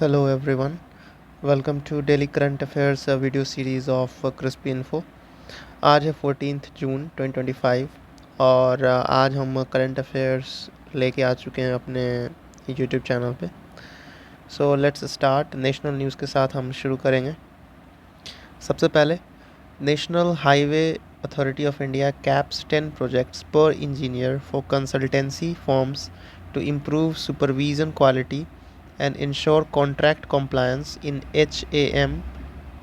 Hello everyone, welcome to Daily Current Affairs video series of Crispy Info। आज है 14 जून 2025 और आज हम करंट अफेयर्स लेके आ चुके हैं अपने यूट्यूब चैनल पे। So let's start. National news के साथ हम शुरू करेंगे। सबसे पहले, national highway authority of India caps 10 projects पर engineer for consultancy firms to improve supervision quality and ensure contract compliance in HAM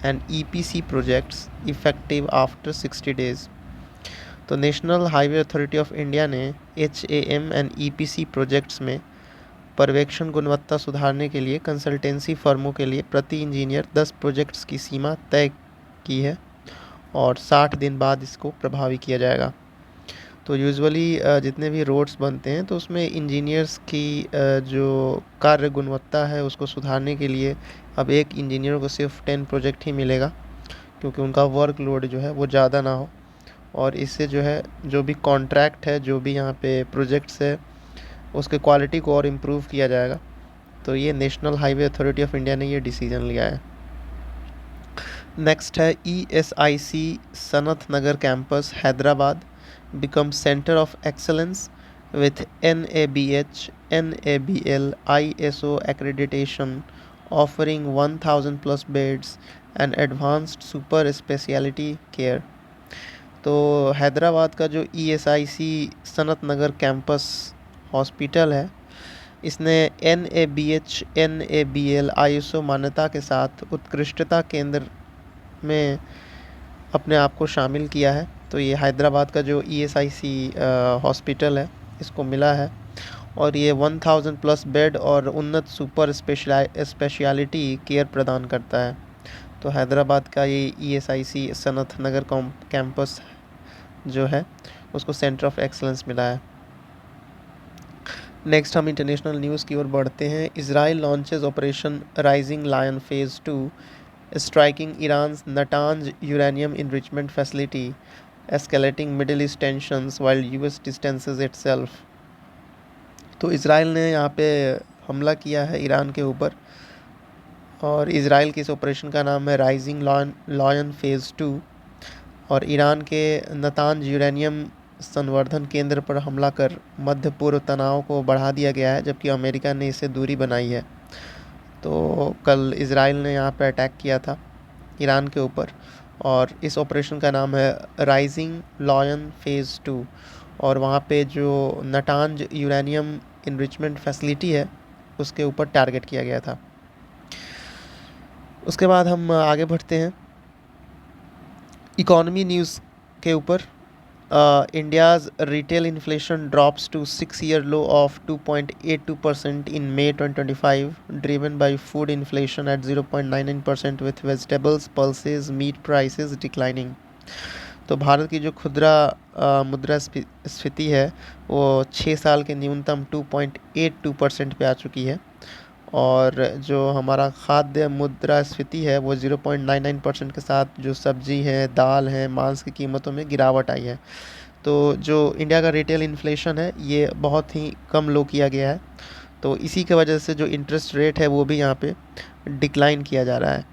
and EPC projects effective after 60 days। तो national highway authority of India ने HAM and EPC projects में पर्यवेक्षण गुणवत्ता सुधारने के लिए consultancy फर्मों के लिए प्रति इंजीनियर 10 प्रोजेक्ट्स की सीमा तय की है और 60 दिन बाद इसको प्रभावी किया जाएगा। तो यूजुअली जितने भी रोड्स बनते हैं तो उसमें इंजीनियर्स की जो कार्य गुणवत्ता है उसको सुधारने के लिए अब एक इंजीनियर को सिर्फ 10 प्रोजेक्ट ही मिलेगा, क्योंकि उनका वर्कलोड जो है वो ज़्यादा ना हो। और इससे जो है जो भी कॉन्ट्रैक्ट है, जो भी यहाँ पे प्रोजेक्ट्स है, उसके क्वालिटी को और इम्प्रूव किया जाएगा। तो ये national highway authority of India ने ये डिसीजन लिया है। नेक्स्ट है ESIC Sanath Nagar campus Hyderabad become center of excellence with NABH, NABL, ISO accreditation, offering 1000 plus beds and advanced super specialty care। तो हैदराबाद का जो ESIC Sanath Nagar campus hospital है, इसने NABH, NABL, ISO मान्यता के साथ उत्कृष्टता केंद्र में अपने आप को शामिल किया है। तो ये हैदराबाद का जो ESIC हॉस्पिटल है इसको मिला है और ये 1000 प्लस बेड और उन्नत सुपर स्पेशलिटी केयर प्रदान करता है। तो हैदराबाद का ये ESIC सनत नगर कैंपस जो है उसको सेंटर ऑफ एक्सलेंस मिला है। नेक्स्ट हम इंटरनेशनल न्यूज़ की ओर बढ़ते हैं। Israel launches operation rising lion phase 2 striking Iran's Natanz uranium enrichment facility, escalating Middle East tensions while US distances itself। तो इज़राइल ने यहाँ पे हमला किया है ईरान के ऊपर और इज़राइल के इस ऑपरेशन का नाम है राइजिंग लॉयन फेज़ 2 और ईरान के नतांज यूरेनियम संवर्धन केंद्र पर हमला कर मध्य पूर्व तनाव को बढ़ा दिया गया है, जबकि अमेरिका ने इससे दूरी बनाई है। तो कल इज़राइल ने यहाँ पे अटैक किया था ईरान के ऊपर और इस ऑपरेशन का नाम है राइजिंग लॉयन फेज़ 2 और वहाँ पे जो नटांज यूरेनियम इनरिचमेंट फैसिलिटी है उसके ऊपर टारगेट किया गया था। उसके बाद हम आगे बढ़ते हैं इकोनॉमी न्यूज़ के ऊपर। India's retail inflation drops to 6-year low of 2.82% in May 2025, driven by food inflation at 0.99% with vegetables, pulses, meat prices declining। तो भारत की जो खुदरा मुद्रास्फीति है वो 6 साल के न्यूनतम 2.82% पे आ चुकी है और जो हमारा खाद्य मुद्रास्फीति है वो 0.99% के साथ जो सब्जी है, दाल है, मांस की कीमतों में गिरावट आई है। तो जो इंडिया का रिटेल इन्फ्लेशन है ये बहुत ही कम लो किया गया है। तो इसी की वजह से जो इंटरेस्ट रेट है वो भी यहाँ पे डिक्लाइन किया जा रहा है,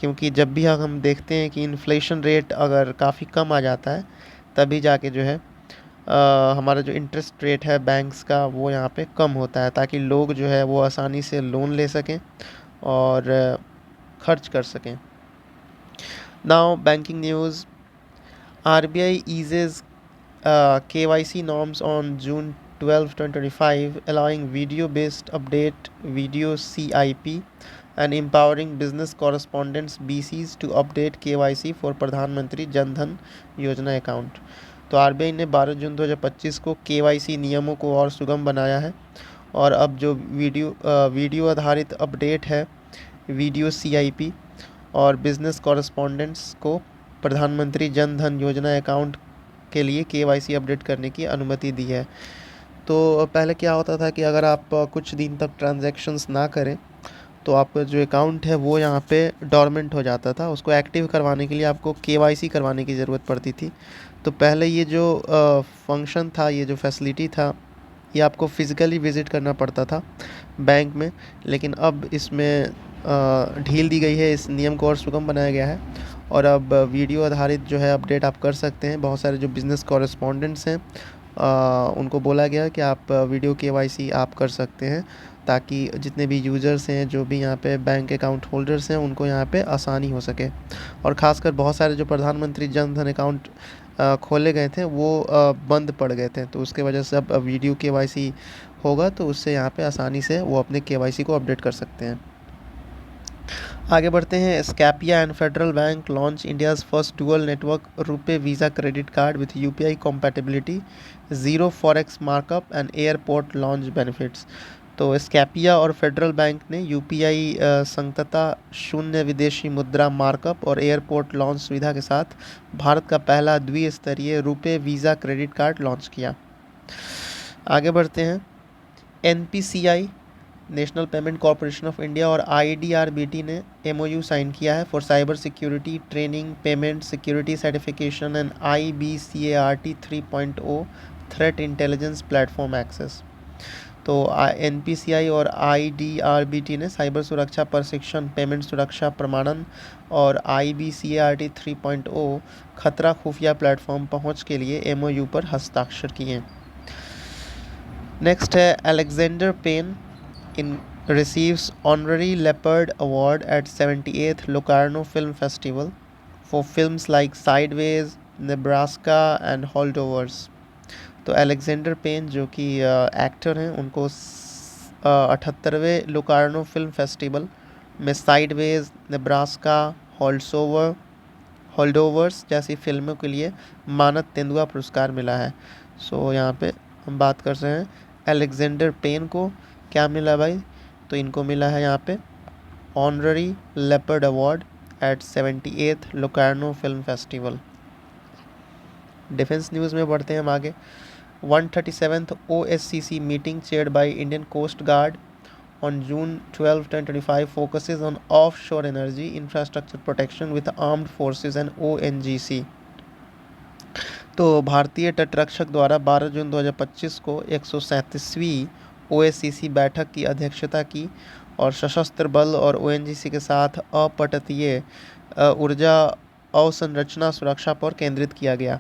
क्योंकि जब भी हम देखते हैं कि इन्फ्लेशन रेट अगर काफ़ी कम आ जाता है तभी जाके जो है हमारा जो इंटरेस्ट रेट है बैंक्स का वो यहाँ पे कम होता है, ताकि लोग जो है वो आसानी से लोन ले सकें और खर्च कर सकें। Now banking news. RBI eases KYC norms on June 12, 2025, allowing video-based update video CIP and empowering business correspondents BCs to update KYC for प्रधानमंत्री जन धन योजना अकाउंट। तो RBI ने 12 जून 2025 को KYC नियमों को और सुगम बनाया है और अब जो वीडियो आधारित अपडेट है वीडियो CIP और बिज़नेस कॉरेस्पॉन्डेंट्स को प्रधानमंत्री जन धन योजना अकाउंट के लिए KYC अपडेट करने की अनुमति दी है। तो पहले क्या होता था कि अगर आप कुछ दिन तक ट्रांजैक्शंस ना करें तो आपका जो अकाउंट है वो यहाँ पे डॉर्मेंट हो जाता था। उसको एक्टिव करवाने के लिए आपको KYC करवाने की ज़रूरत पड़ती थी। तो पहले ये जो फंक्शन था, ये जो फैसिलिटी था ये आपको फिज़िकली विज़िट करना पड़ता था बैंक में, लेकिन अब इसमें ढील दी गई है, इस नियम को और सुगम बनाया गया है और अब वीडियो आधारित जो है अपडेट आप कर सकते हैं। बहुत सारे जो बिज़नेस कॉरेस्पॉन्डेंट्स हैं उनको बोला गया कि आप वीडियो केवाईसी आप कर सकते हैं, ताकि जितने भी यूज़र्स हैं, जो भी यहाँ पे बैंक अकाउंट होल्डर्स हैं, उनको यहाँ पे आसानी हो सके। और ख़ासकर बहुत सारे जो प्रधानमंत्री जन धन अकाउंट खोले गए थे वो बंद पड़ गए थे, तो उसके वजह से अब वीडियो केवाईसी होगा, तो उससे यहाँ पे आसानी से वो अपने केवाईसी को अपडेट कर सकते हैं। आगे बढ़ते हैं। Scapia and federal bank launch India's first dual network RuPay Visa credit card with UPI compatibility, zero forex markup and airport launch benefits. तो स्कैपिया और फेडरल बैंक ने यूपीआई संगतता, शून्य विदेशी मुद्रा मार्कअप और एयरपोर्ट लॉन्च सुविधा के साथ भारत का पहला द्विस्तरीय RuPay Visa credit card launch किया। आगे बढ़ते हैं। NPCI, national payment corporation of India और आईडीआरबीटी ने एमओयू साइन किया है for cyber security training, payment security certification and IBCART 3.0 threat intelligence platform access. तो एनपीसीआई और आईडीआरबीटी ने साइबर सुरक्षा प्रशिक्षण, पेमेंट सुरक्षा प्रमाणन और IBCART 3.0 खतरा खुफिया प्लेटफॉर्म पहुंच के लिए एमओयू पर हस्ताक्षर किए। नेक्स्ट है Alexander Payne in receives honorary Leopard Award at 78th Locarno Film Festival for films like Sideways, Nebraska and Holdovers। तो अलेक्जेंडर पेन जो कि एक्टर हैं, उनको 78वें लोकार्नो फिल्म फेस्टिवल में साइडवेज, नेब्रास्का, होल्डोवर्स जैसी फिल्मों के लिए मानद तेंदुआ पुरस्कार मिला है। सो यहाँ पे हम बात कर रहे हैं अलेक्जेंडर पेन को क्या मिला भाई, तो इनको मिला है यहाँ पे honorary leopard award at 78th Locarno film festival. Defence news में बढ़ते हैं हम आगे। 137th OSCC meeting chaired by Indian coast guard on June 12, 2025 focuses on offshore energy infrastructure protection with armed forces and ONGC। तो भारतीय तटरक्षक द्वारा 12 जून 2025 को 137वीं OSCC बैठक की अध्यक्षता की और सशस्त्र बल और ONGC के साथ अपतटीय ऊर्जा अवसंरचना सुरक्षा पर केंद्रित किया गया।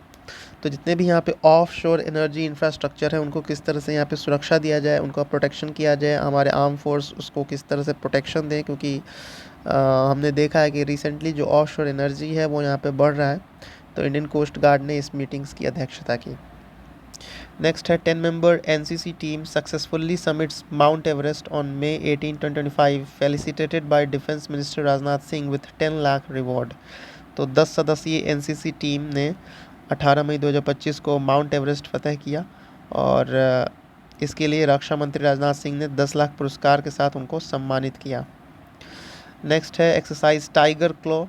तो जितने भी यहाँ पे ऑफ शोर एनर्जी इंफ्रास्ट्रक्चर है, उनको किस तरह से यहाँ पे सुरक्षा दिया जाए, उनका प्रोटेक्शन किया जाए, हमारे आर्म फोर्स उसको किस तरह से प्रोटेक्शन दें, क्योंकि हमने देखा है कि रिसेंटली जो ऑफ शोर एनर्जी है वो यहाँ पे बढ़ रहा है। तो इंडियन कोस्ट गार्ड ने इस मीटिंग्स की अध्यक्षता की। नेक्स्ट है 10-member NCC team successfully summits mount Everest on May 18, 2025 felicitated bye defence minister Rajnath Singh with 10 lakh reward. तो 10 सदस्यीय NCC टीम ने 18 मई 2025 को माउंट एवरेस्ट फतह किया और इसके लिए रक्षा मंत्री राजनाथ सिंह ने 10 लाख पुरस्कार के साथ उनको सम्मानित किया। नेक्स्ट है exercise tiger claw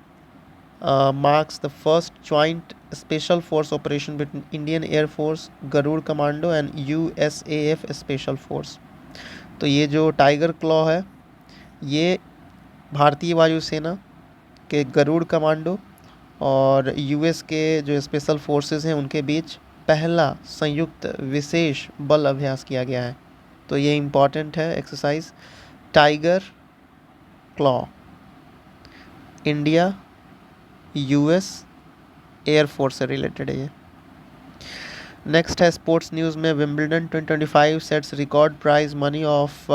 marks the first joint special force operation between Indian Air Force, Garud commando and USAF special force. तो ये जो टाइगर क्लॉ है, ये भारतीय वायुसेना के गरुड़ कमांडो और US के जो स्पेशल फोर्सेस हैं उनके बीच पहला संयुक्त विशेष बल अभ्यास किया गया है। तो ये इम्पॉर्टेंट है exercise tiger claw. India US air force से रिलेटेड है ये। नेक्स्ट है स्पोर्ट्स न्यूज़ में Wimbledon 2025 sets record prize money of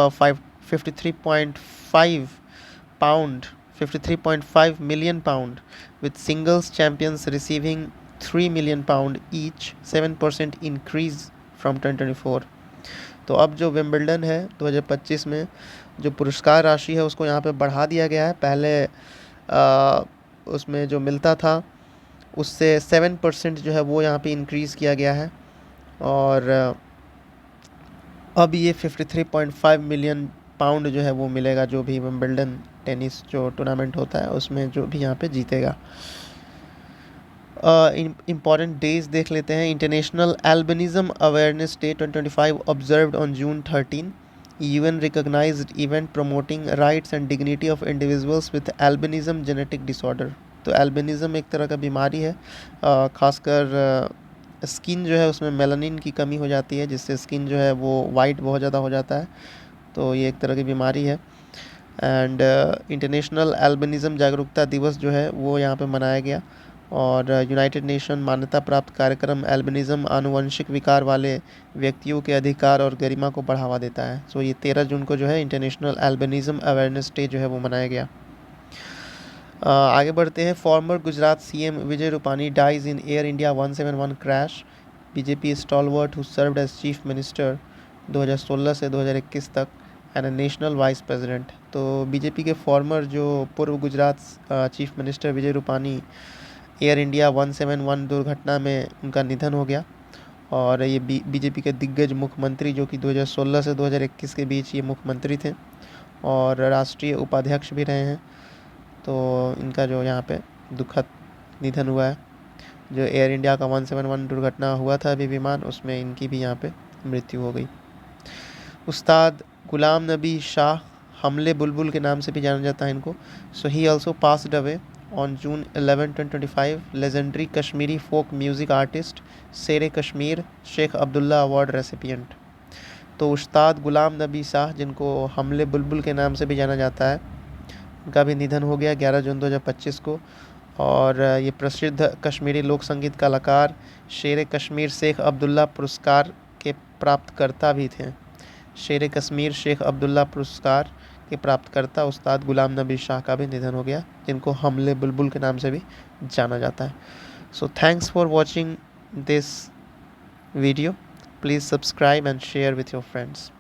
53.5 million pound with singles champions receiving 3 million pound each, 7% increase from 2024। तो अब जो विंबलडन है 2025 में जो पुरस्कार राशि है उसको यहाँ पे बढ़ा दिया गया है। पहले उसमें जो मिलता था उससे 7% जो है वो यहाँ पे इंक्रीज़ किया गया है और अब ये 53.5 मिलियन पाउंड जो है वो मिलेगा जो भी विंबलडन टेनिस जो टूर्नामेंट होता है उसमें जो भी यहाँ पे जीतेगा। इम्पॉर्टेंट डेज देख लेते हैं। International albinism awareness day 2025 observed on June 13। UN recognized event promoting rights and dignity of individuals with albinism genetic disorder। तो albinism एक तरह का बीमारी है, खासकर स्किन जो है उसमें मेलानिन की कमी हो जाती है, जिससे स्किन जो है वो वाइट बहुत ज़्यादा हो जाता है, तो ये एक तरह की बीमारी है। एंड इंटरनेशनल एल्बिनिज़म जागरूकता दिवस जो है वो यहाँ पे मनाया गया, और यूनाइटेड नेशन मान्यता प्राप्त कार्यक्रम एल्बिनिज़म आनुवंशिक विकार वाले व्यक्तियों के अधिकार और गरिमा को बढ़ावा देता है। सो ये 13 जून को जो है इंटरनेशनल एल्बिनिज़म अवेयरनेस डे जो है वो मनाया गया। आगे बढ़ते हैं। Former Gujarat CM Vijay Rupani dies in Air India 171 crash. BJP stalwart who served as chief minister 2016 से 2021 तक एंड नेशनल वाइस प्रेसिडेंट। तो बीजेपी के फॉर्मर जो पूर्व Gujarat chief minister Vijay Rupani Air India 171 दुर्घटना में उनका निधन हो गया, और ये बीजेपी के दिग्गज मुख्यमंत्री जो कि 2016 से 2021 के बीच ये मुख्यमंत्री थे और राष्ट्रीय उपाध्यक्ष भी रहे हैं। तो इनका जो यहाँ पे दुखद निधन हुआ है। जो एयर इंडिया का 171 दुर्घटना हुआ था अभी विमान, उसमें इनकी भी यहाँ पे मृत्यु हो गई। उस्ताद गुलाम नबी शाह, हमले बुलबुल के नाम से भी जाना जाता है इनको। So he also passed away on June 11, 2025। Legendary Kashmiri folk music artist Sher Kashmir Sheikh Abdullah award recipient. तो उस्ताद गुलाम नबी शाह, जिनको हमले बुलबुल के नाम से भी जाना जाता है, उनका भी निधन हो गया 11 जून 2025 को। और ये प्रसिद्ध कश्मीरी लोक संगीत कलाकार शेर कश्मीर शेख अब्दुल्ला पुरस्कार के प्राप्तकर्ता भी थे। शेर कश्मीर शेख अब्दुल्ला पुरस्कार के प्राप्तकर्ता उस्ताद गुलाम नबी शाह का भी निधन हो गया, जिनको हमले बुलबुल के नाम से भी जाना जाता है। So thanks for watching this video. Please subscribe and share with your friends.